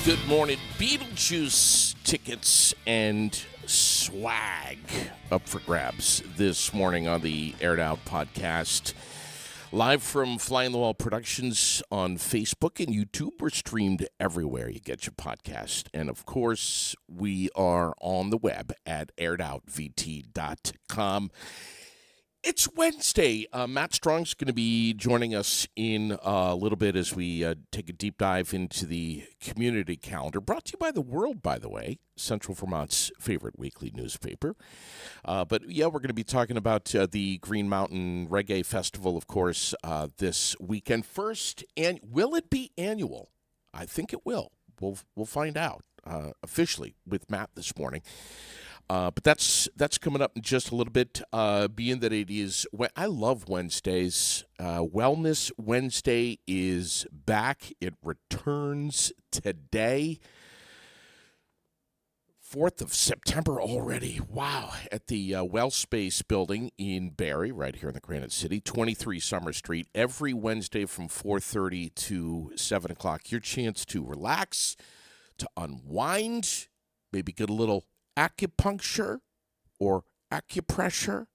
Good morning. Beetlejuice tickets and swag up for grabs this morning on the Aired Out podcast. Live from Fly on the Wall Productions on Facebook and YouTube. We're streamed everywhere you get your podcast. And, of course, we are on the web at airedoutvt.com. It's Wednesday. Matt Strong's going to be joining us in a little bit as we take a deep dive into the community calendar. Brought to you by The World, by the way, Central Vermont's favorite weekly newspaper. But, yeah, we're going to be talking about the Green Mountain Reggae Festival, of course, this weekend. First, and will it be annual? I think it will. We'll find out officially with Matt this morning. But that's coming up in just a little bit, being that it is, I love Wednesdays. Wellness Wednesday is back. It returns today. 4th of September already. Wow. At the WellSpace building in Barrie, right here in the Granite City, 23 Summer Street, every Wednesday from 4:30 to 7 o'clock. Your chance to relax, to unwind, maybe get a little acupuncture or acupressure,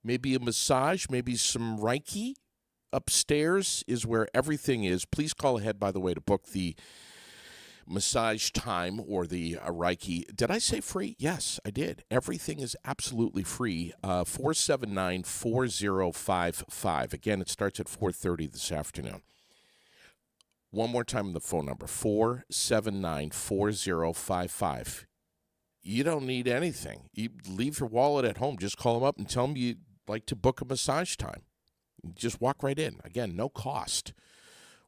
maybe a massage, maybe some Reiki. Upstairs is where everything is. Please call ahead, by the way, to book the massage time or the Reiki. Did I say free? Yes, I did. Everything is absolutely free. 479-4055. Again, it starts at 4:30 this afternoon. One more time on the phone number, 479-4055. You don't need anything. You leave your wallet at home. Just call them up and tell them you'd like to book a massage time. Just walk right in. Again, no cost.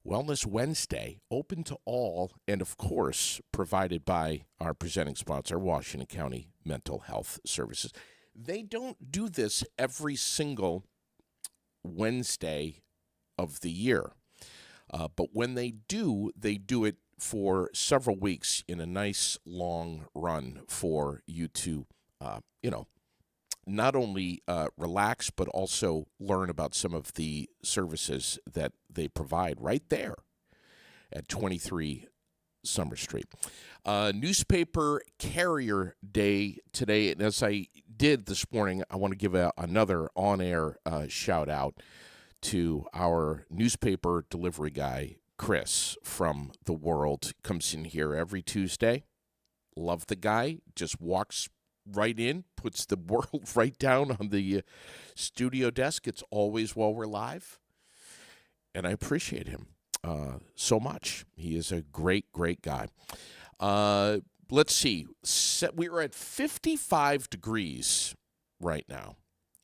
Wellness Wednesday, open to all, and of course, provided by our presenting sponsor, Washington County Mental Health Services. They don't do this every single Wednesday of the year. But when they do it for several weeks in a nice long run for you to, not only relax, but also learn about some of the services that they provide right there at 23 Summer Street. Newspaper Carrier Day today, and as I did this morning, I want to give another on-air shout-out to our newspaper delivery guy, Chris from The World. Comes in here every Tuesday. Love the guy. Just walks right in, puts The World right down on the studio desk. It's always while we're live. And I appreciate him so much. He is a great, great guy. Let's see. We're at 55 degrees right now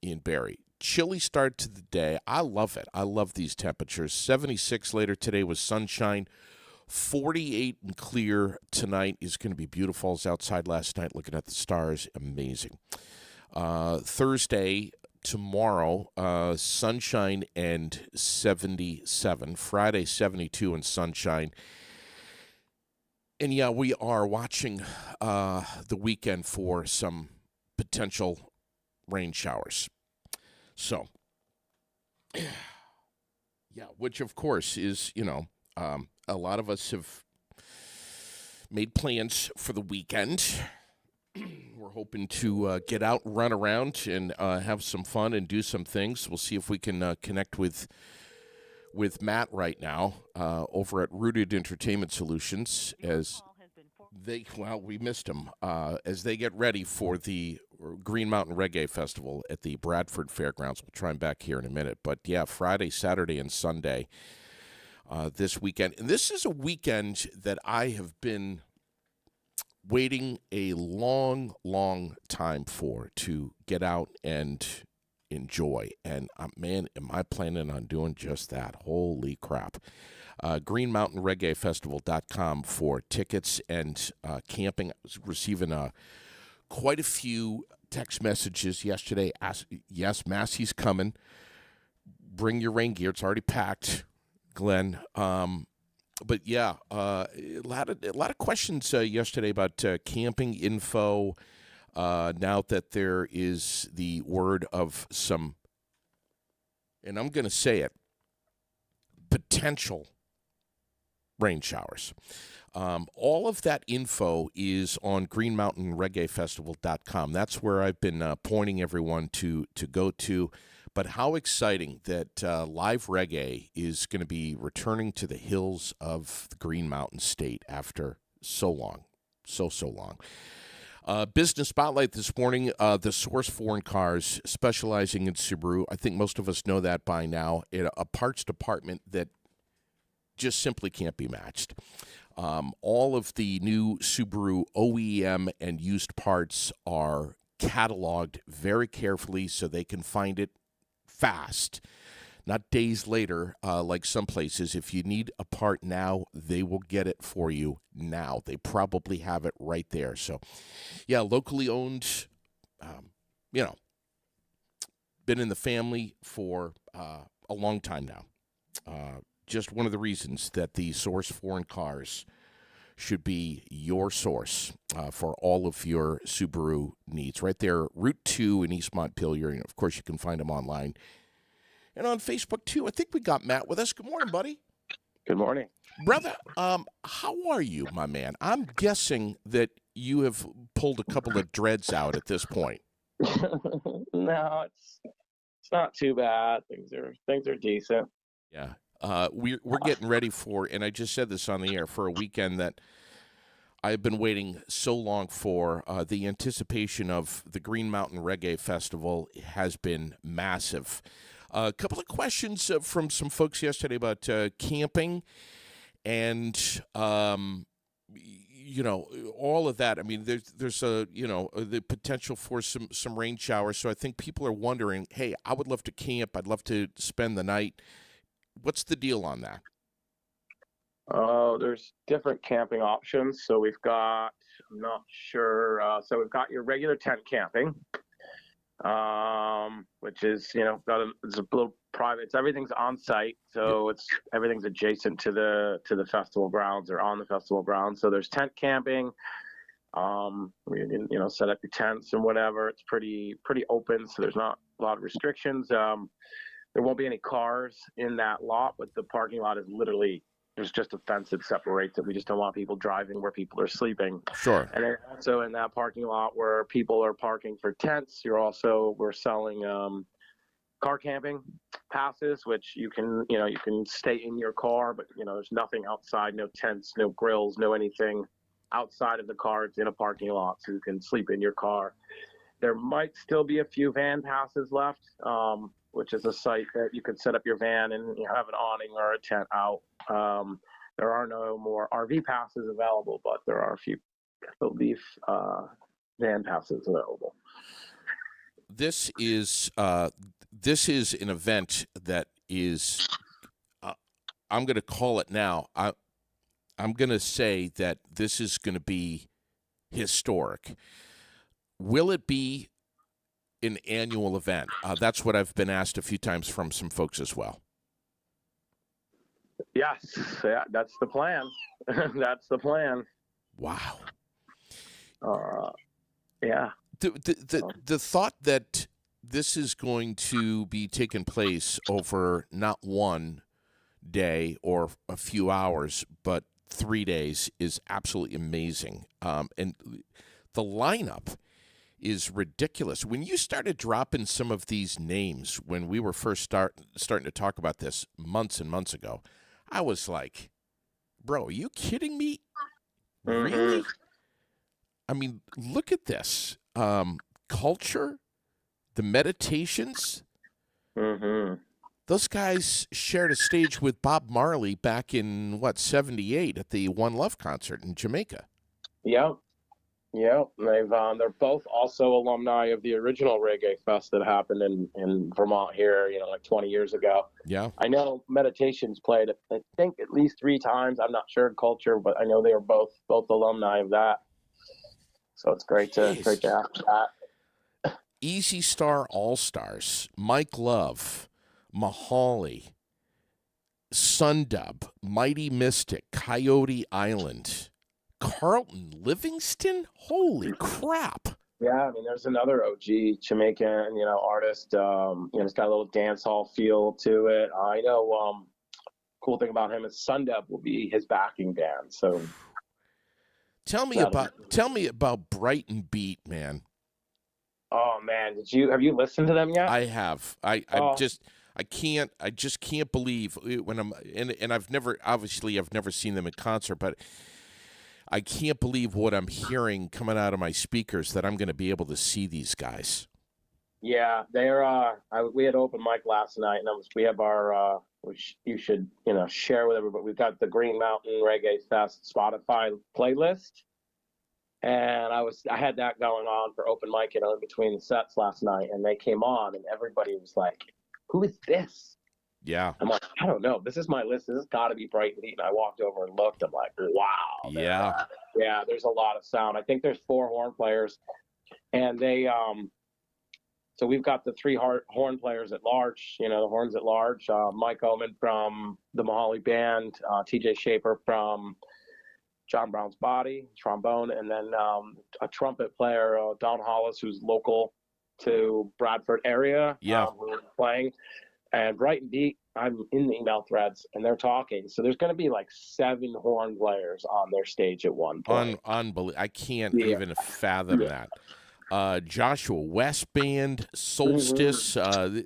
in Barrie. Chilly start to the day. I love it. I love these temperatures. 76 later today was sunshine. 48 and clear tonight is going to be beautiful. I was outside last night looking at the stars. Amazing. Thursday, tomorrow, sunshine and 77. Friday, 72 and sunshine. And, yeah, we are watching the weekend for some potential rain showers. So, yeah, which, of course, is, a lot of us have made plans for the weekend. We're hoping to get out, run around, and have some fun and do some things. We'll see if we can connect with Matt right now over at Rooted Entertainment Solutions we missed him, as they get ready for the Green Mountain Reggae Festival at the Bradford Fairgrounds. We'll try him back here in a minute. But, yeah, Friday, Saturday, and Sunday this weekend. And this is a weekend that I have been waiting a long, long time for to get out and enjoy. And, man, am I planning on doing just that. Holy crap. GreenMountainReggaeFestival.com for tickets and camping. I was receiving quite a few text messages yesterday. Yes, Massey's coming. Bring your rain gear. It's already packed, Glenn. But, yeah, a lot of questions yesterday about camping info. Now that there is the word of some, and I'm going to say it, potential rain showers. All of that info is on greenmountainreggaefestival.com. That's where I've been pointing everyone to go to. But how exciting that live reggae is going to be returning to the hills of the Green Mountain State after so long, so long. Business Spotlight this morning, the Source Foreign Cars, specializing in Subaru. I think most of us know that by now. A parts department that just simply can't be matched. All of the new Subaru OEM and used parts are cataloged very carefully so they can find it fast, not days later, like some places. If you need a part now, they will get it for you now. They probably have it right there. So, yeah, locally owned, been in the family for a long time now. Just one of the reasons that the Source Foreign Cars should be your source for all of your Subaru needs. Right there, Route 2 in East Montpelier. And, of course, you can find them online. And on Facebook, too. I think we got Matt with us. Good morning, buddy. Good morning. Brother, how are you, my man? I'm guessing that you have pulled a couple of dreads out at this point. No, it's not too bad. Things are decent. Yeah. We're getting ready for, and I just said this on the air, for a weekend that I've been waiting so long for. The anticipation of the Green Mountain Reggae Festival has been massive. A couple of questions from some folks yesterday about camping and, all of that. I mean, there's the potential for some rain showers. So I think people are wondering, hey, I would love to camp. I'd love to spend the night. What's the deal on that? There's different camping options. So we've got, I'm not sure. So we've got your regular tent camping, which is, it's a little private. Everything's on site, so everything's adjacent to the festival grounds or on the festival grounds. So there's tent camping. Where you can, set up your tents and whatever. It's pretty open, so there's not a lot of restrictions. There won't be any cars in that lot, but the parking lot is literally, there's just a fence that separates it. We just don't want people driving where people are sleeping. Sure. And then also in that parking lot where people are parking for tents, we're selling car camping passes, which you can stay in your car, but there's nothing outside, no tents, no grills, no anything outside of the car. It's in a parking lot, so you can sleep in your car. There might still be a few van passes left, which is a site that you could set up your van and have an awning or a tent out. There are no more RV passes available, but there are a few, I believe, van passes available. This is an event that is, I'm going to call it now. I'm going to say that this is going to be historic. Will it be an annual event? That's what I've been asked a few times from some folks as well. Yes, yeah, that's the plan. That's the plan. Wow. Yeah. The thought that this is going to be taking place over not one day or a few hours, but 3 days is absolutely amazing. And the lineup is ridiculous. When you started dropping some of these names, when we were first starting to talk about this months and months ago, I was like, bro, are you kidding me? Mm-hmm. Really? I mean, look at this. Culture, the Meditations. Mm-hmm. Those guys shared a stage with Bob Marley back in, 78 at the One Love concert in Jamaica. Yep. They're both also alumni of the original Reggae Fest that happened in Vermont here, like 20 years ago. Yeah. I know Meditations played, I think, at least 3 times. I'm not sure Culture, but I know they were both alumni of that. So it's great to have that. Easy Star All-Stars, Mike Love, Mahali, Sundub, Mighty Mystic, Coyote Island, Carlton Livingston? Holy crap. Yeah, I mean, there's another OG Jamaican, artist. It's got a little dance hall feel to it. I know. Cool thing about him is Sundub will be his backing band. So tell me about Brighton Beat, man. Oh man, have you listened to them yet? I have. Oh, I just can't believe when I'm and I've never seen them in concert, but I can't believe what I'm hearing coming out of my speakers that I'm going to be able to see these guys. yeah, they're. We had open mic last night, and we have our, which you should, share with everybody. We've got the Green Mountain Reggae Fest Spotify playlist, and I had that going on for open mic, in between the sets last night, and they came on, and everybody was like, "Who is this?" Yeah. I'm like, "I don't know. This is my list. This has got to be Brighton Beat." And I walked over and looked. I'm like, "Wow." Yeah. Yeah, there's a lot of sound. I think there's 4 horn players, and they. So we've got the 3 horn players at large, the horns at large. Mike Oman from the Mahali Band, TJ Shaper from John Brown's Body, trombone, and then a trumpet player, Don Hollis, who's local to Bradford area, Yeah. who are playing. And Brighton Beat, I'm in the email threads, and they're talking. So there's going to be like 7 horn players on their stage at one point. Unbelievable. I can't Yeah. even fathom that. Joshua West Band, Solstice.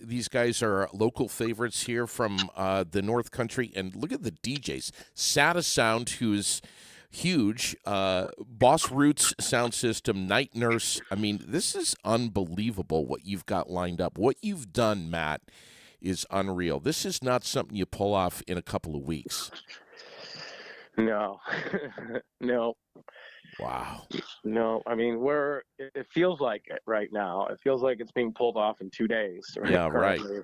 These guys are local favorites here from the North Country. And look at the DJs. Sada Sound, who's huge. Boss Roots Sound System, Night Nurse. I mean, this is unbelievable what you've got lined up. What you've done, Matt, is unreal. This is not something you pull off in a couple of weeks. No, no. Wow. No, I mean it feels like it right now. It feels like it's being pulled off in 2 days. Yeah, right. currently.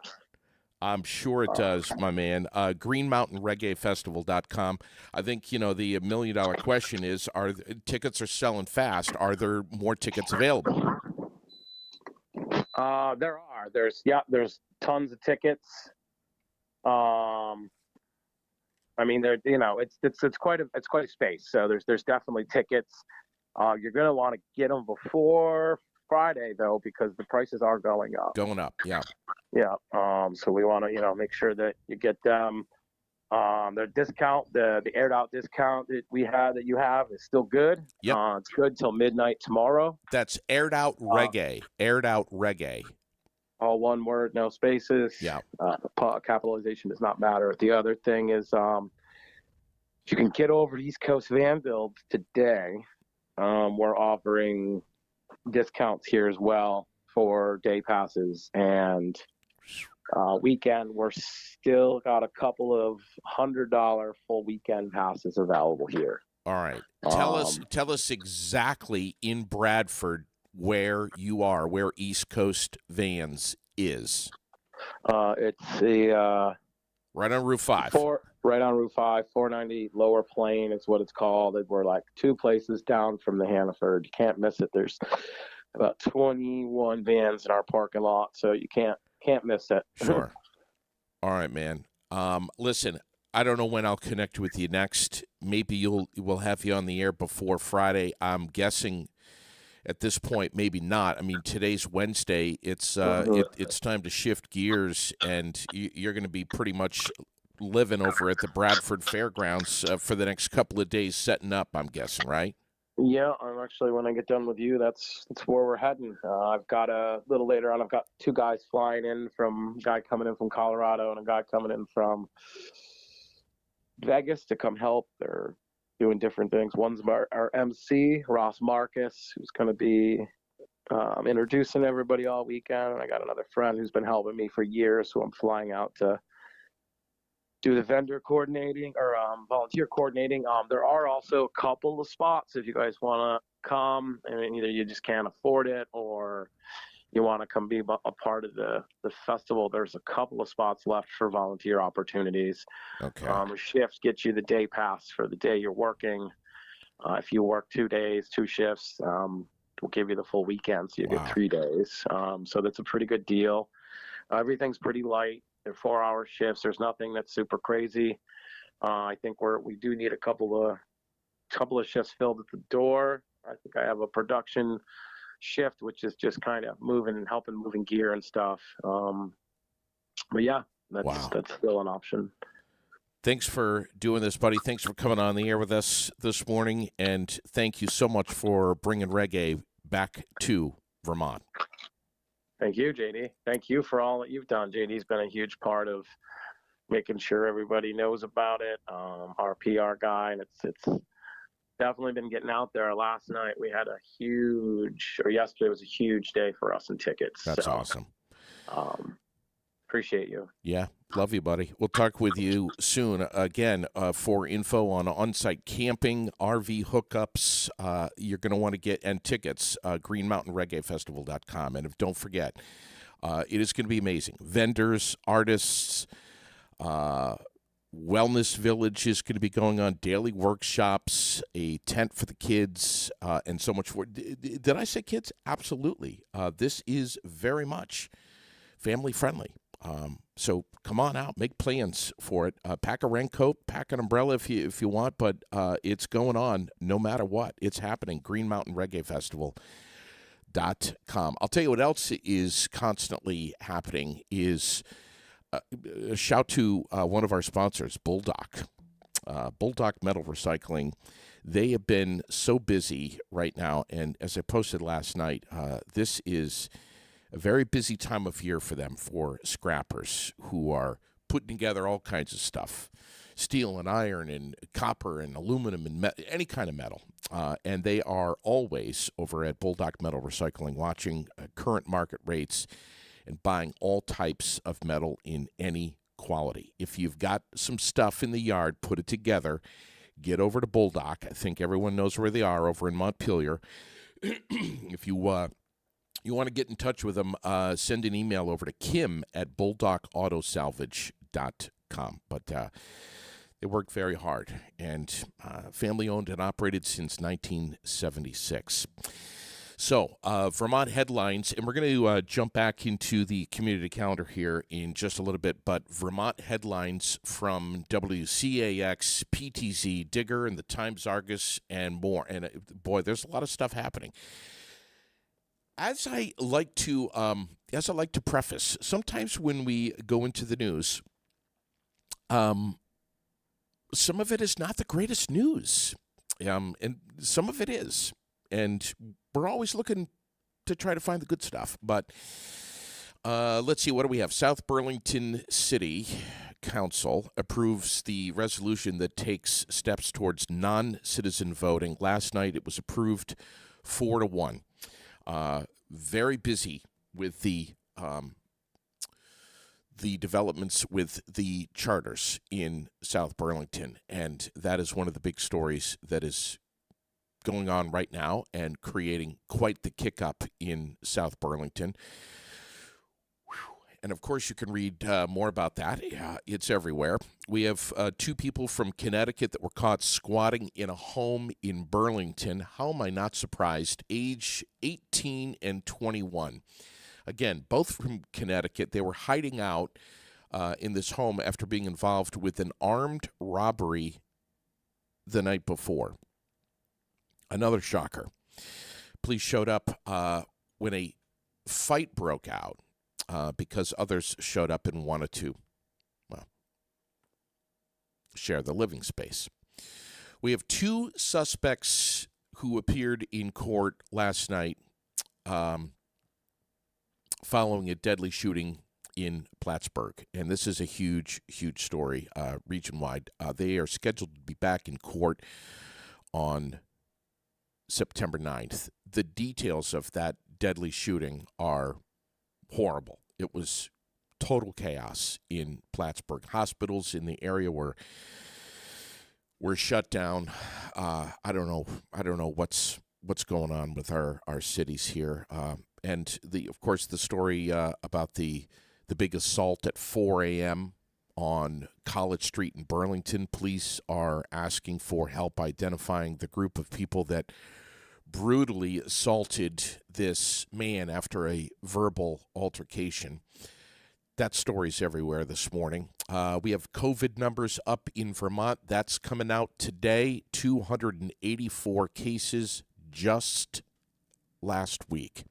I'm sure it does, my man. GreenMountainReggaeFestival.com. I think, the $1 million question is, tickets are selling fast. Are there more tickets available? There are. There's tons of tickets. I mean, it's quite a space. So there's definitely tickets. You're gonna want to get them before Friday though, because the prices are going up. Going up, yeah. Yeah. So we want to make sure that you get them. Their discount, the aired out discount that you have is still good. Yep. It's good till midnight tomorrow. That's Aired Out Reggae. Aired Out Reggae. All one word, no spaces. Yeah. Capitalization does not matter. The other thing is, if you can get over to East Coast Van Build today, we're offering discounts here as well for day passes and weekend. We're still got a couple of $100 full weekend passes available here. All right. Tell us exactly in Bradford where you are, where East Coast Vans is. It's the right on Route 5. Right on Route 5, 490 Lower Plain is what it's called. We're like 2 places down from the Hannaford. You can't miss it. There's about 21 vans in our parking lot, so you can't miss it. Sure. All right, man. Listen, I don't know when I'll connect with you next. Maybe we'll have you on the air before Friday. I'm guessing at this point, maybe not. I mean, today's Wednesday. It's time to shift gears, and you're going to be pretty much living over at the Bradford Fairgrounds for the next couple of days, setting up. I'm guessing, right? Yeah, I'm actually, when I get done with you, that's where we're heading. I've got a little later on. I've got 2 guys flying in, a guy coming in from Colorado and a guy coming in from Vegas to come help. They're doing different things. One's our MC, Ross Marcus, who's going to be introducing everybody all weekend. And I got another friend who's been helping me for years, who I'm flying out to do the vendor coordinating or volunteer coordinating. There are also a couple of spots if you guys want to come, and either you just can't afford it or you want to come be a part of the festival. There's a couple of spots left for volunteer opportunities. Okay. Shifts get you the day pass for the day you're working. If you work 2 days, 2 shifts, we'll give you the full weekend, so you get 3 days. So that's a pretty good deal. Everything's pretty light. They're 4-hour shifts. There's nothing that's super crazy. I think we do need a couple of shifts filled at the door. I think I have a production shift, which is just kind of moving and helping moving gear and stuff. But yeah, that's still an option. Thanks for doing this, buddy. Thanks for coming on the air with us this morning, and thank you so much for bringing reggae back to Vermont. Thank you, JD. Thank you for all that you've done. JD's been a huge part of making sure everybody knows about it. Our PR guy, and it's definitely been getting out there. Last night we had yesterday was a huge day for us in tickets. That's awesome. Appreciate you. Yeah, love you, buddy. We'll talk with you soon. Again, for info on on-site camping, RV hookups, you're going to want to get, and tickets, greenmountainreggaefestival.com. And don't forget, it is going to be amazing. Vendors, artists, Wellness Village is going to be going on, daily workshops, a tent for the kids, and so much more. Did I say kids? Absolutely. This is very much family-friendly. So come on out, make plans for it. Pack a raincoat, pack an umbrella if you want, but it's going on no matter what. It's happening. Green Mountain Reggae Festival.com. I'll tell you what else is constantly happening is a shout to one of our sponsors, Bulldog. Bulldog Metal Recycling. They have been so busy right now, and as I posted last night, this is a very busy time of year for them, for scrappers who are putting together all kinds of stuff, steel and iron and copper and aluminum and any kind of metal. And they are always over at Bulldog Metal Recycling watching current market rates and buying all types of metal in any quality. If you've got some stuff in the yard, put it together, get over to Bulldog. I think everyone knows where they are over in Montpelier. If you want to get in touch with them, send an email over to Kim at bulldogautosalvage.com. But they work very hard, and family-owned and operated since 1976. So, Vermont headlines, and we're going to jump back into the community calendar here in just a little bit, but Vermont headlines from WCAX, PTZ, Digger, and the Times-Argus, and more. And, boy, there's a lot of stuff happening. As I like to preface, sometimes when we go into the news, some of it is not the greatest news, and some of it is, and we're always looking to try to find the good stuff. But let's see, what do we have? South Burlington City Council approves the resolution that takes steps towards non-citizen voting. Last night, it was approved 4-1. Very busy with the developments with the charters in South Burlington, and that is one of the big stories that is going on right now and creating quite the kick-up in South Burlington. And, of course, you can read more about that. It's everywhere. We have 2 people from Connecticut that were caught squatting in a home in Burlington. How am I not surprised? Age 18 and 21. Again, both from Connecticut. They were hiding out in this home after being involved with an armed robbery the night before. Another shocker. Police showed up when a fight broke out. Because others showed up and wanted to, share the living space. We have 2 suspects who appeared in court last night following a deadly shooting in Plattsburgh. And this is a huge, huge story region-wide. They are scheduled to be back in court on September 9th. The details of that deadly shooting are horrible. It was total chaos in Plattsburgh. Hospitals in the area were shut down. I don't know what's going on with our cities here. And of course the story about the big assault at 4 a.m. on College Street in Burlington. Police are asking for help identifying the group of people that brutally assaulted this man after a verbal altercation. That story's everywhere this morning. We have COVID numbers up in Vermont. That's coming out today. 284 cases just last week.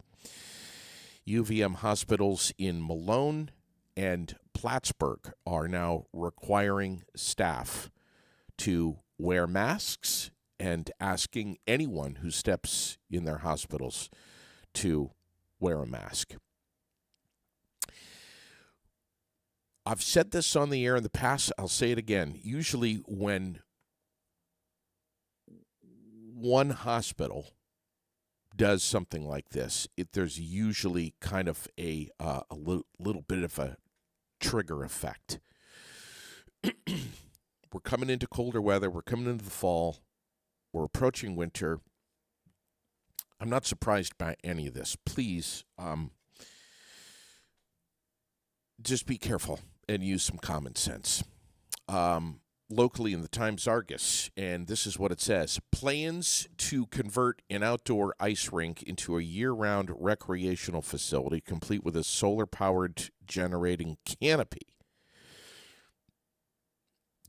UVM hospitals in Malone and Plattsburgh are now requiring staff to wear masks and asking anyone who steps in their hospitals to wear a mask. I've said this on the air in the past. I'll say it again. Usually when one hospital does something like this, there's usually kind of a little bit of a trigger effect. We're coming into colder weather. We're coming into the fall. We're approaching winter. I'm not surprised by any of this. Please, just be careful and use some common sense. Locally in the Times-Argus, and this is what it says: plans to convert an outdoor ice rink into a year-round recreational facility complete with a solar-powered generating canopy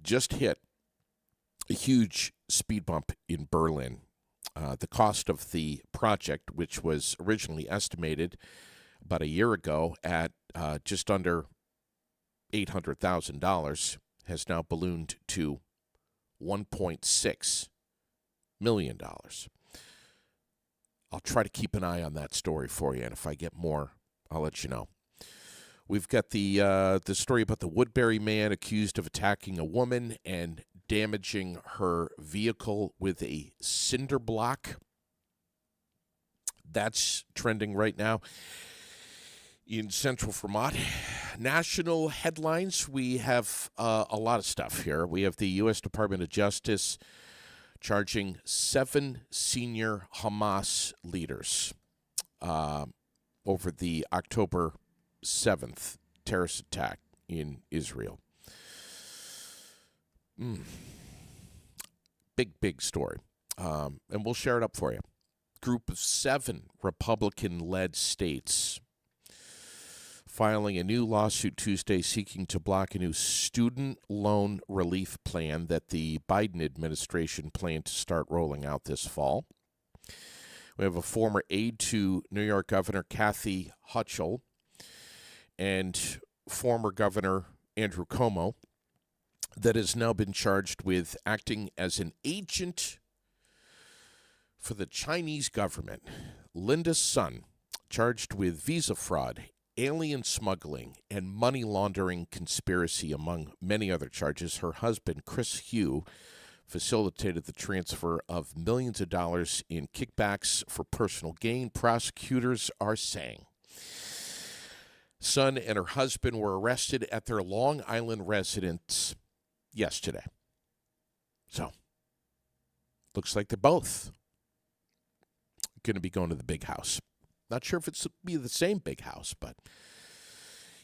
just hit a huge speed bump in Berlin. The cost of the project, which was originally estimated about a year ago at just under $800,000, has now ballooned to $1.6 million. I'll try to keep an eye on that story for you, and if I get more, I'll let you know. We've got the story about the Woodbury man accused of attacking a woman and damaging her vehicle with a cinder block. That's trending right now in central Vermont. National headlines, we have a lot of stuff here. We have the U.S. Department of Justice charging 7 senior Hamas leaders over the October 7th terrorist attack in Israel. Big story. And we'll share it up for you. Group of 7 Republican-led states filing a new lawsuit Tuesday seeking to block a new student loan relief plan that the Biden administration planned to start rolling out this fall. We have a former aide to New York Governor Kathy Hochul and former Governor Andrew Cuomo that has now been charged with acting as an agent for the Chinese government. Linda Sun, charged with visa fraud, alien smuggling, and money laundering conspiracy, among many other charges. Her husband, Chris Hugh, facilitated the transfer of millions of dollars in kickbacks for personal gain, prosecutors are saying. Sun and her husband were arrested at their Long Island residence yesterday. So, looks like they're both going to be going to the big house. Not sure if it's be the same big house, but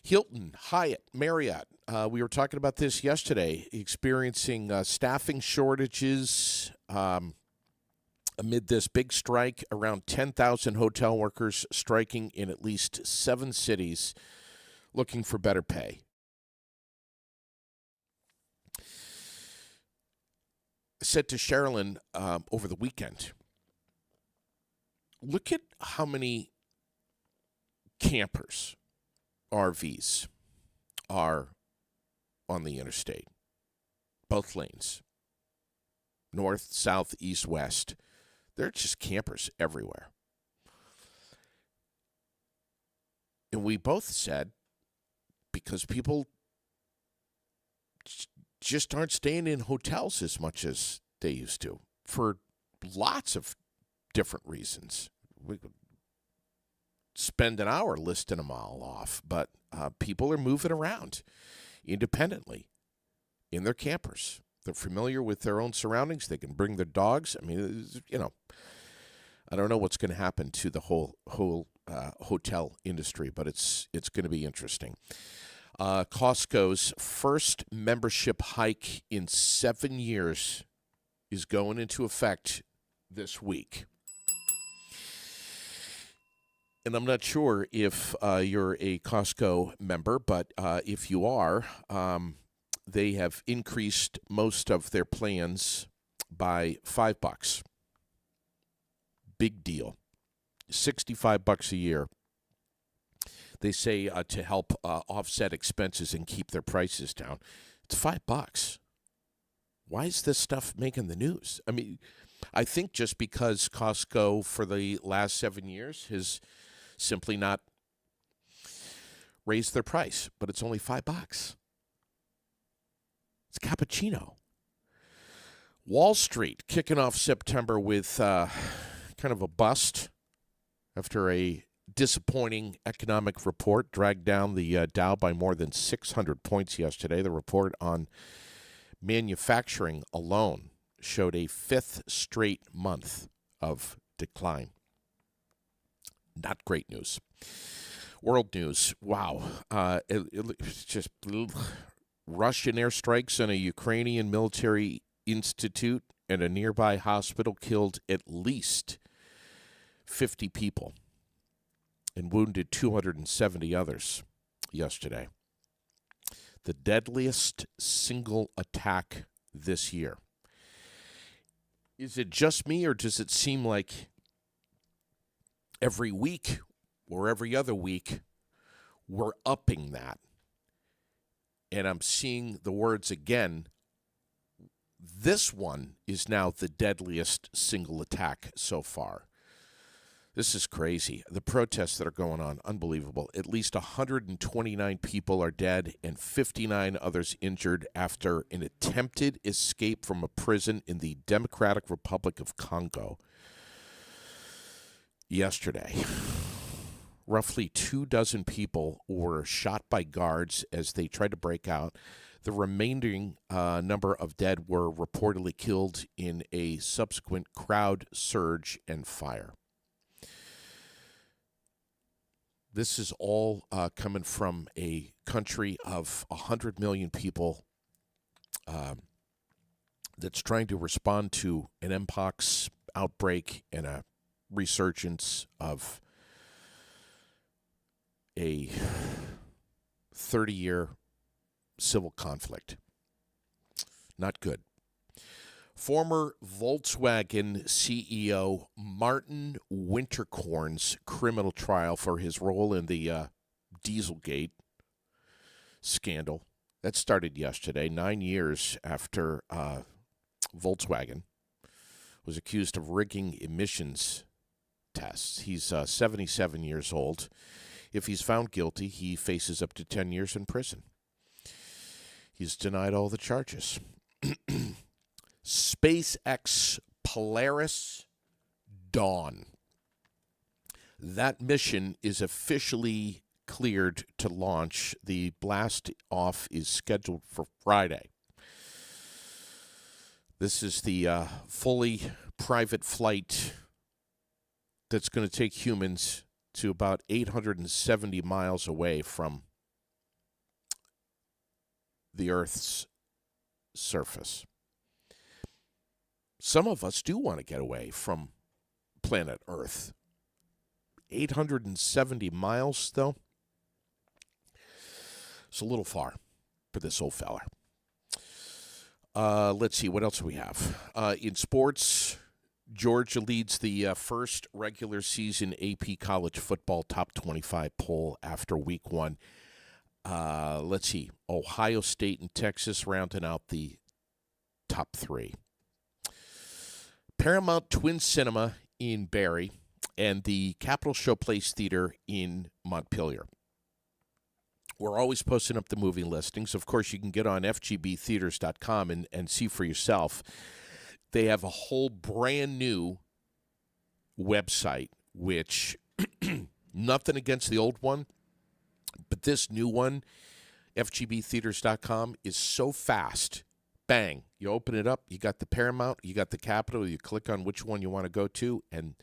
Hilton, Hyatt, Marriott, we were talking about this yesterday, experiencing staffing shortages amid this big strike. Around 10,000 hotel workers striking in at least 7 cities looking for better pay. I said to Sherilyn over the weekend, look at how many campers, RVs, are on the interstate. Both lanes. North, south, east, west. They're just campers everywhere. And we both said, because people just aren't staying in hotels as much as they used to, for lots of different reasons. We could spend an hour listing them all off, but people are moving around independently in their campers. They're familiar with their own surroundings. They can bring their dogs. I mean, I don't know what's going to happen to the whole hotel industry, but it's going to be interesting. Costco's first membership hike in 7 years is going into effect this week. And I'm not sure if you're a Costco member, but if you are, they have increased most of their plans by $5. Big deal. $65 a year. They say to help offset expenses and keep their prices down. It's $5. Why is this stuff making the news? I mean, I think just because Costco for the last 7 years has simply not raised their price, but it's only $5. It's cappuccino. Wall Street kicking off September with kind of a bust after a disappointing economic report dragged down the Dow by more than 600 points yesterday. The report on manufacturing alone showed a fifth straight month of decline. Not great news. World news. Wow. It's just Russian airstrikes on a Ukrainian military institute and a nearby hospital killed at least 50 people and wounded 270 others yesterday. The deadliest single attack this year. Is it just me, or does it seem like every week or every other week we're upping that? And I'm seeing the words again. This one is now the deadliest single attack so far. This is crazy. The protests that are going on, unbelievable. At least 129 people are dead and 59 others injured after an attempted escape from a prison in the Democratic Republic of Congo yesterday. Roughly 24 people were shot by guards as they tried to break out. The remaining number of dead were reportedly killed in a subsequent crowd surge and fire. This is all coming from a country of 100 million people that's trying to respond to an Mpox outbreak and a resurgence of a 30-year civil conflict. Not good. Former Volkswagen CEO Martin Winterkorn's criminal trial for his role in the Dieselgate scandal. That started yesterday, 9 years after Volkswagen was accused of rigging emissions tests. He's 77 years old. If he's found guilty, he faces up to 10 years in prison. He's denied all the charges. SpaceX Polaris Dawn. That mission is officially cleared to launch. The blast off is scheduled for Friday. This is the fully private flight that's going to take humans to about 870 miles away from the Earth's surface. Some of us do want to get away from planet Earth. 870 miles, though? It's a little far for this old fella. Let's see, what else do we have? In sports, Georgia leads the first regular season AP college football top 25 poll after week one. Let's see, Ohio State and Texas rounding out the top three. Paramount Twin Cinema in Barrie and the Capitol Showplace Theater in Montpelier. We're always posting up the movie listings. Of course, you can get on fgbtheaters.com and see for yourself. They have a whole brand new website, which nothing against the old one, but this new one, fgbtheaters.com, is so fast. Bang. You open it up, you got the Paramount, you got the Capitol, you click on which one you want to go to, and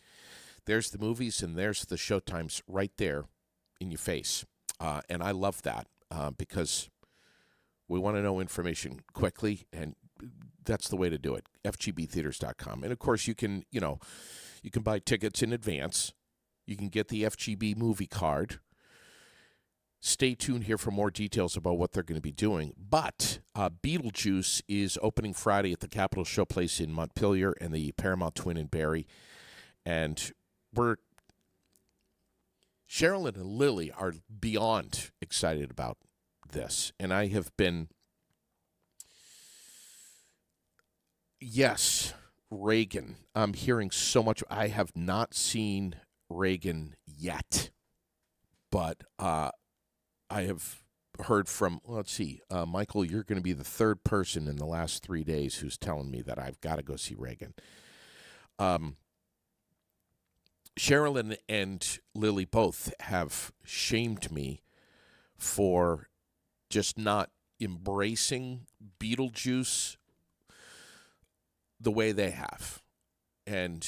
there's the movies and there's the showtimes right there in your face. And I love that because we want to know information quickly, and that's the way to do it, fgbtheaters.com. And, of course, you can buy tickets in advance. You can get the FGB movie card. Stay tuned here for more details about what they're going to be doing. But Beetlejuice is opening Friday at the Capitol Showplace in Montpelier and the Paramount Twin in Barrie. And we're Sherilyn and Lily are beyond excited about this. And I have been, yes, Reagan. I'm hearing so much. I have not seen Reagan yet, but I have heard from, let's see, Michael, you're going to be the third person in the last 3 days who's telling me that I've got to go see Reagan. Sherilyn and Lily both have shamed me for just not embracing Beetlejuice the way they have. And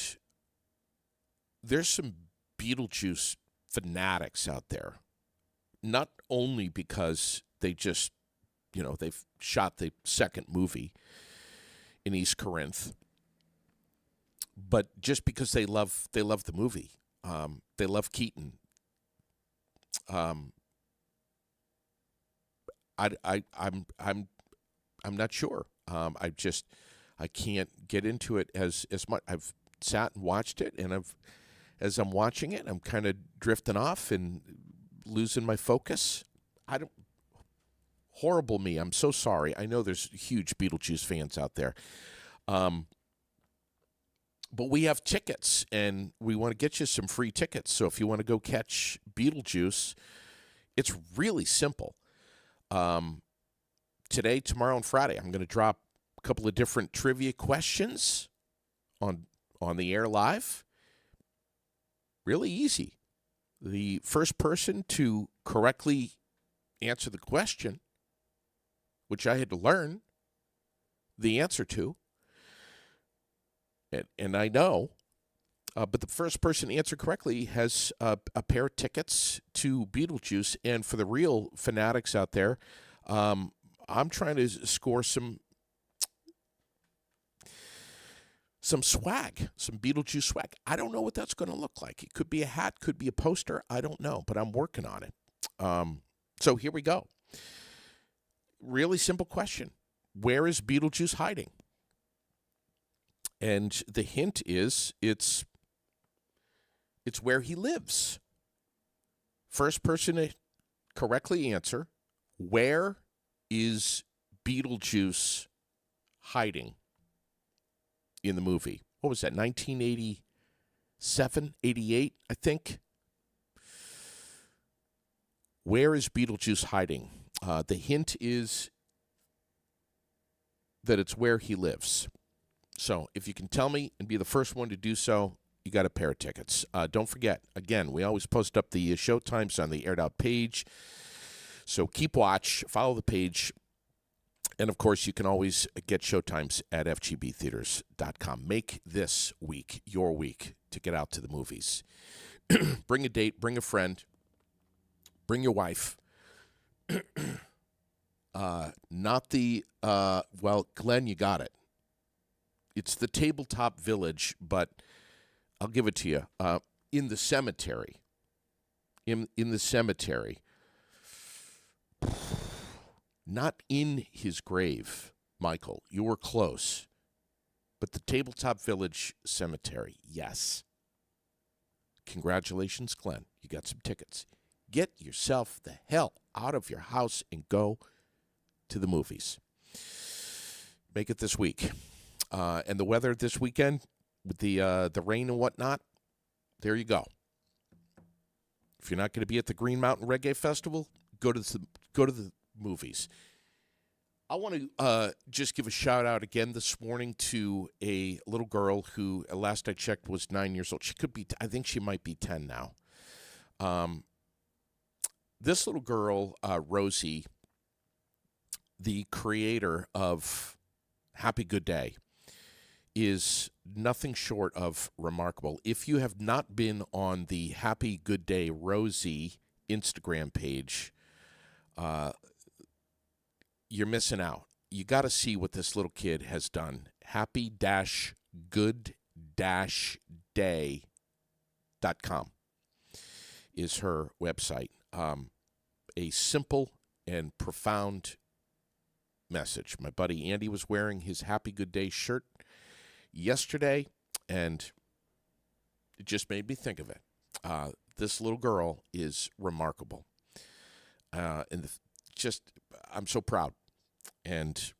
there's some Beetlejuice fanatics out there, not only because they just, they've shot the second movie in East Corinth, but just because they love the movie. They love Keaton. I'm not sure. I can't get into it as much. I've sat and watched it, and as I'm watching it, I'm kind of drifting off and losing my focus. Horrible me. I'm so sorry. I know there's huge Beetlejuice fans out there. But we have tickets, and we want to get you some free tickets. So if you want to go catch Beetlejuice, it's really simple. Today, tomorrow, and Friday, I'm going to drop a couple of different trivia questions on the air live. Really easy. The first person to correctly answer the question, which I had to learn the answer to, and I know, but the first person to answer correctly has a pair of tickets to Beetlejuice. And for the real fanatics out there, I'm trying to score some swag, some Beetlejuice swag. I don't know what that's going to look like. It could be a hat, could be a poster. I don't know, but I'm working on it. So here we go. Really simple question. Where is Beetlejuice hiding? And the hint is it's where he lives. First person to correctly answer, where is Beetlejuice hiding in the movie? What was that, 1987, 88, I think? Where is Beetlejuice hiding? The hint is that it's where he lives. So if you can tell me and be the first one to do so, you got a pair of tickets. Don't forget, again, we always post up the show times on the Aired Out page. So keep watch, follow the page. And, of course, you can always get showtimes at fgbtheaters.com. Make this week your week to get out to the movies. Bring a date, bring a friend, bring your wife. Not the, Glenn, you got it. It's the Tabletop Village, but I'll give it to you. In the cemetery. In the cemetery. Not in his grave, Michael. You were close. But the Tabletop Village Cemetery, yes. Congratulations, Glenn. You got some tickets. Get yourself the hell out of your house and go to the movies. Make it this week. And the weather this weekend, with the rain and whatnot, there you go. If you're not going to be at the Green Mountain Reggae Festival, go to the movies. I want to just give a shout out again this morning to a little girl who, last I checked, was 9 years old. She could be, I think she might be 10 now. This little girl, Rosie, the creator of Happy Good Day, is nothing short of remarkable. If you have not been on the Happy Good Day Rosie Instagram page, you're missing out. You got to see what this little kid has done. happy-good-day.com is her website. A simple and profound message. My buddy Andy was wearing his Happy Good Day shirt yesterday, and it just made me think of it. This little girl is remarkable. Just, I'm so proud. And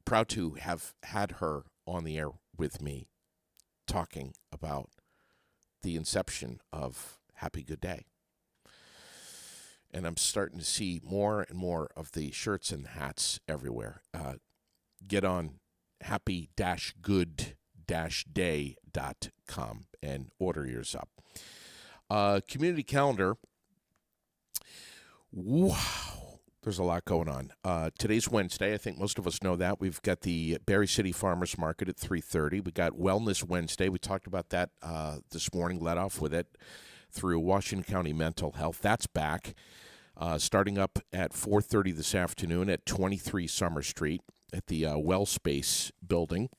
proud to have had her on the air with me talking about the inception of Happy Good Day. And I'm starting to see more and more of the shirts and hats everywhere. Get on happy-good-day.com and order yours up. Community calendar. Wow. There's a lot going on. Today's Wednesday. I think most of us know that. We've got the Berry City Farmers Market at 3:30. We got Wellness Wednesday. We talked about that this morning, let off with it through Washington County Mental Health. That's back. Starting up at 4:30 this afternoon at 23 Summer Street at the WellSpace building.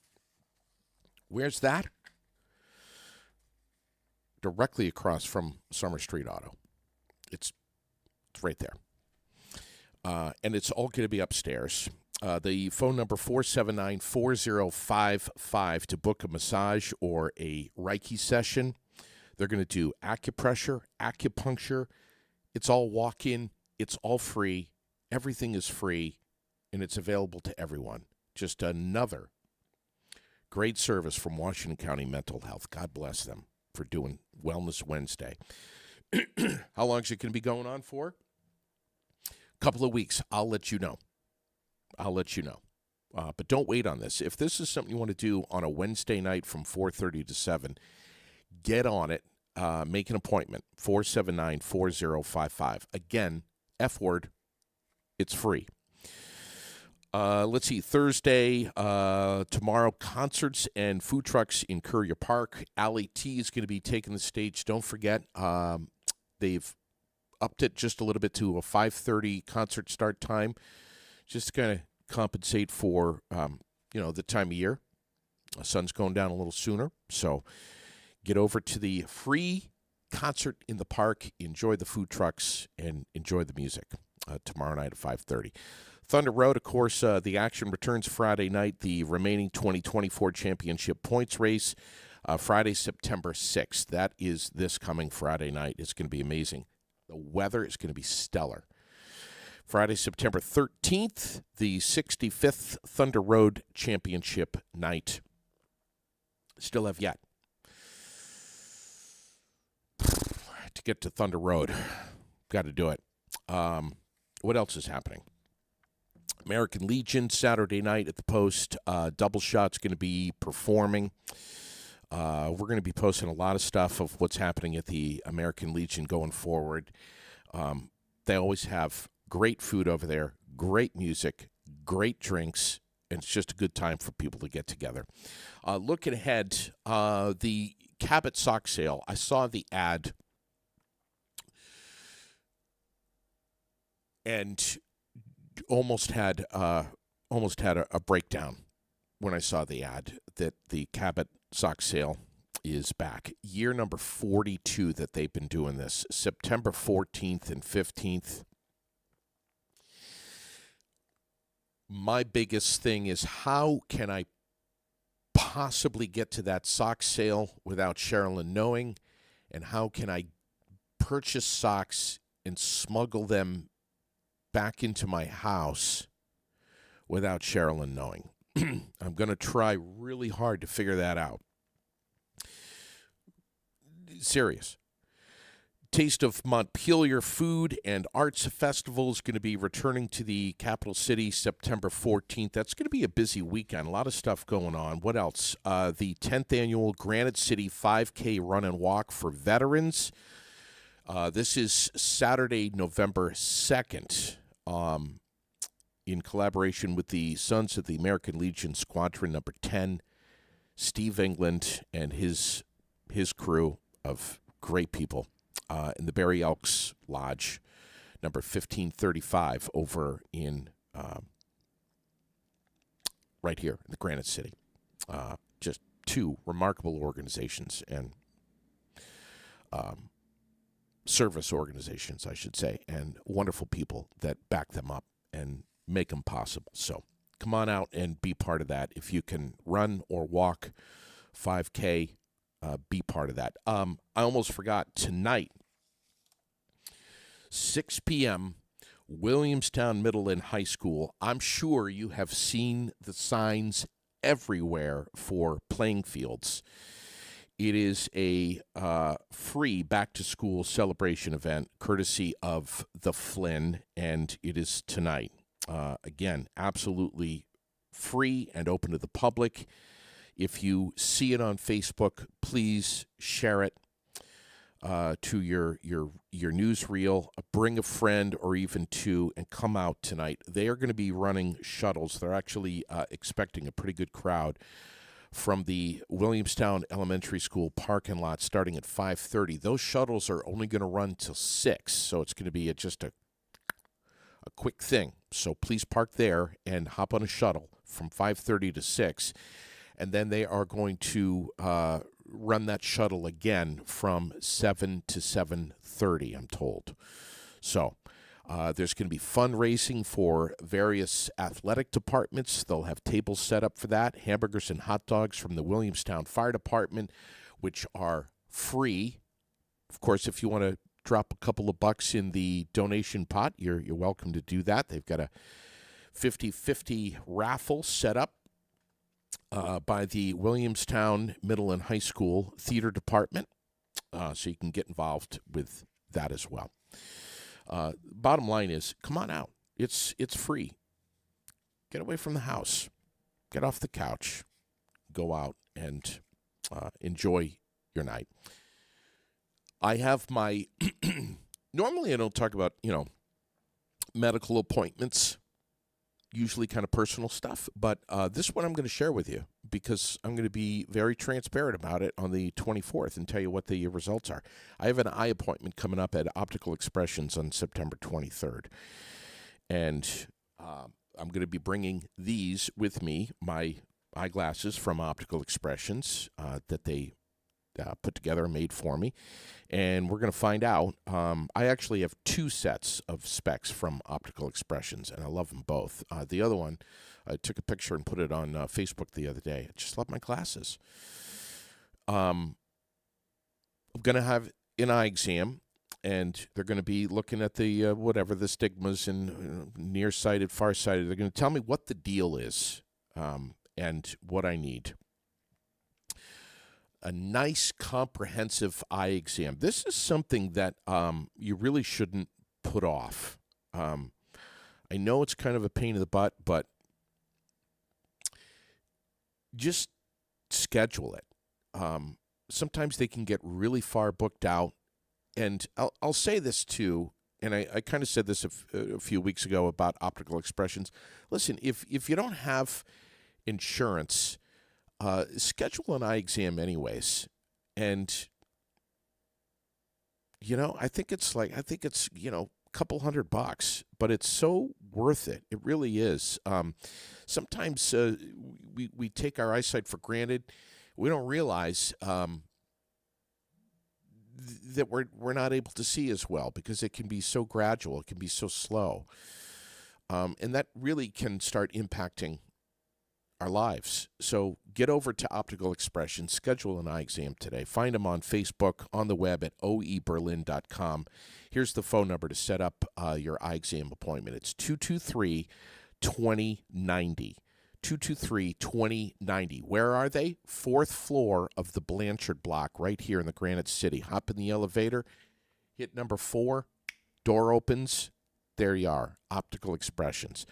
Where's that? Directly across from Summer Street Auto. It's right there. And it's all going to be upstairs. The phone number 479-4055 to book a massage or a Reiki session. They're going to do acupressure, acupuncture. It's all walk-in. It's all free. Everything is free, and it's available to everyone. Just another great service from Washington County Mental Health. God bless them for doing Wellness Wednesday. How long is it going to be going on for? Couple of weeks. I'll let you know. But don't wait on this. If this is something you want to do on a Wednesday night from 4:30 to 7, get on it. Make an appointment. 479-4055. Again, F word. It's free. Let's see. Thursday, tomorrow, concerts and food trucks in Courier Park. Alley T is going to be taking the stage. Don't forget, they've upped it just a little bit to a 5:30 concert start time, just to kind of compensate for, the time of year. The sun's going down a little sooner, so get over to the free concert in the park, enjoy the food trucks, and enjoy the music tomorrow night at 5:30. Thunder Road, of course, the action returns Friday night, the remaining 2024 championship points race, Friday, September 6th. That is this coming Friday night. It's going to be amazing. The weather is going to be stellar. Friday, September 13th, the 65th Thunder Road Championship night. Still have yet to get to Thunder Road. Got to do it. What else is happening? American Legion, Saturday night at the Post. Double Shot's going to be performing. We're going to be posting a lot of stuff of what's happening at the American Legion going forward. They always have great food over there, great music, great drinks, and it's just a good time for people to get together. Looking ahead, the Cabot sock sale, I saw the ad and almost had a breakdown when I saw the ad that the Cabot sock sale is back. Year number 42 that they've been doing this. September 14th and 15th. My biggest thing is, how can I possibly get to that sock sale without Sherilyn knowing? And how can I purchase socks and smuggle them back into my house without Sherilyn knowing? I'm going to try really hard to figure that out. Serious. Taste of Montpelier Food and Arts Festival is going to be returning to the capital city September 14th. That's going to be a busy weekend. A lot of stuff going on. What else? The 10th annual Granite City 5K Run and Walk for veterans. This is Saturday, November 2nd. In collaboration with the Sons of the American Legion Squadron number 10, Steve England and his crew of great people in the Barry Elks Lodge, number 1535, over in right here in the Granite City. Just two remarkable organizations and service organizations, I should say, and wonderful people that back them up and make them possible. So come on out and be part of that. If you can run or walk 5K, be part of that. I almost forgot tonight, 6 p.m., Williamstown Middle and High School. I'm sure you have seen the signs everywhere for playing fields. It is a free back-to-school celebration event courtesy of the Flynn, and it is tonight. Again, absolutely free and open to the public. If you see it on Facebook, please share it to your newsreel. Bring a friend or even two and come out tonight. They are going to be running shuttles. They're actually expecting a pretty good crowd from the Williamstown Elementary School parking lot starting at 5:30. Those shuttles are only going to run till 6, so it's going to be just a quick thing. So please park there and hop on a shuttle from 5:30 to 6, and then they are going to run that shuttle again from 7 to 7:30, I'm told. So there's going to be fundraising for various athletic departments. They'll have tables set up for that. Hamburgers and hot dogs from the Williamstown Fire Department, which are free. Of course, if you want to drop a couple of bucks in the donation pot, you're welcome to do that. They've got a 50-50 raffle set up by the Williamstown Middle and High School Theater Department, so you can get involved with that as well. Bottom line is, come on out. It's free. Get away from the house. Get off the couch. Go out and enjoy your night. I have my normally I don't talk about, medical appointments, usually kind of personal stuff, but this one I'm going to share with you because I'm going to be very transparent about it on the 24th and tell you what the results are. I have an eye appointment coming up at Optical Expressions on September 23rd, and I'm going to be bringing these with me, my eyeglasses from Optical Expressions that they put together and made for me, and we're going to find out. I actually have 2 sets of specs from Optical Expressions, and I love them both. The other one, I took a picture and put it on Facebook the other day. I just love my glasses. I'm going to have an eye exam, and they're going to be looking at the the stigmas and nearsighted, farsighted. They're going to tell me what the deal is and what I need. A nice comprehensive eye exam. This is something that you really shouldn't put off. I know it's kind of a pain in the butt, but just schedule it. Sometimes they can get really far booked out. And I'll say this too, and I kind of said this a few weeks ago about Optical Expressions. Listen, if you don't have insurance, schedule an eye exam anyways. And, I think it's a couple $100, but it's so worth it. It really is. Sometimes we take our eyesight for granted. We don't realize that we're not able to see as well because it can be so gradual. It can be so slow. And that really can start impacting our lives. So get over to Optical Expression, schedule an eye exam today. Find them on Facebook, on the web at oeberlin.com. Here's the phone number to set up your eye exam appointment. It's 223-2090. 223-2090. Where are they? 4th floor of the Blanchard block right here in the Granite City. Hop in the elevator, hit number 4, door opens. There you are, Optical Expressions.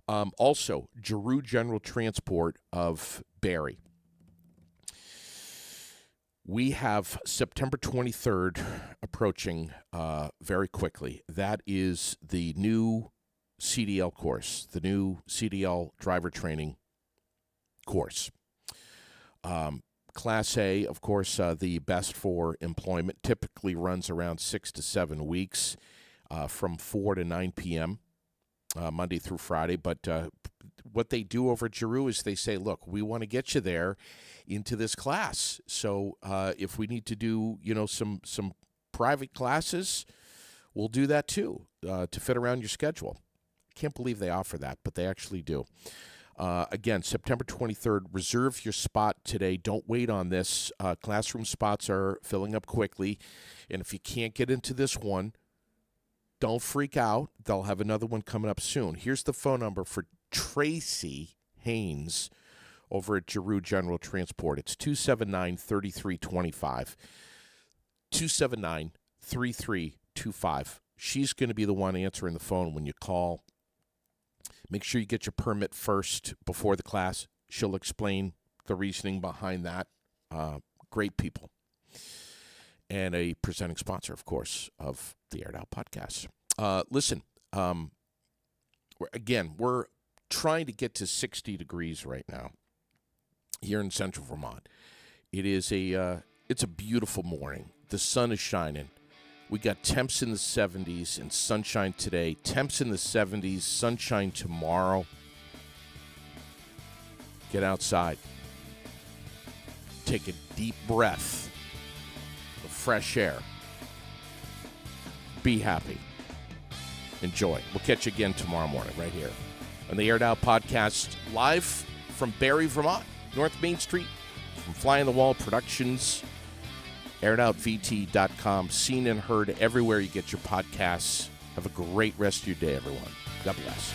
Also, Giroux General Transport of Barrie. We have September 23rd approaching very quickly. That is the new CDL course, the new CDL driver training course. Class A, of course, the best for employment, typically runs around 6 to 7 weeks from 4 to 9 p.m. Monday through Friday. But what they do over at Giroux is they say, look, we want to get you there into this class. So if we need to do, some private classes, we'll do that too to fit around your schedule. Can't believe they offer that, but they actually do. Again, September 23rd, reserve your spot today. Don't wait on this. Classroom spots are filling up quickly. And if you can't get into this one, don't freak out. They'll have another one coming up soon. Here's the phone number for Tracy Haynes over at Giroux General Transport. It's 279-3325. 279-3325. She's going to be the one answering the phone when you call. Make sure you get your permit first before the class. She'll explain the reasoning behind that. Great people. And a presenting sponsor, of course, of the Aired Out podcast. Listen, we're trying to get to 60 degrees right now here in central Vermont. It's a beautiful morning. The sun is shining. We got temps in the 70s and sunshine today. Temps in the 70s, sunshine tomorrow. Get outside. Take a deep breath of fresh air. Be happy. Enjoy. We'll catch you again tomorrow morning right here on the Aired Out podcast, live from Barrie, Vermont, North Main Street, from Fly on the Wall Productions. AiredOutVT.com, seen and heard everywhere you get your podcasts. Have a great rest of your day, everyone. God bless.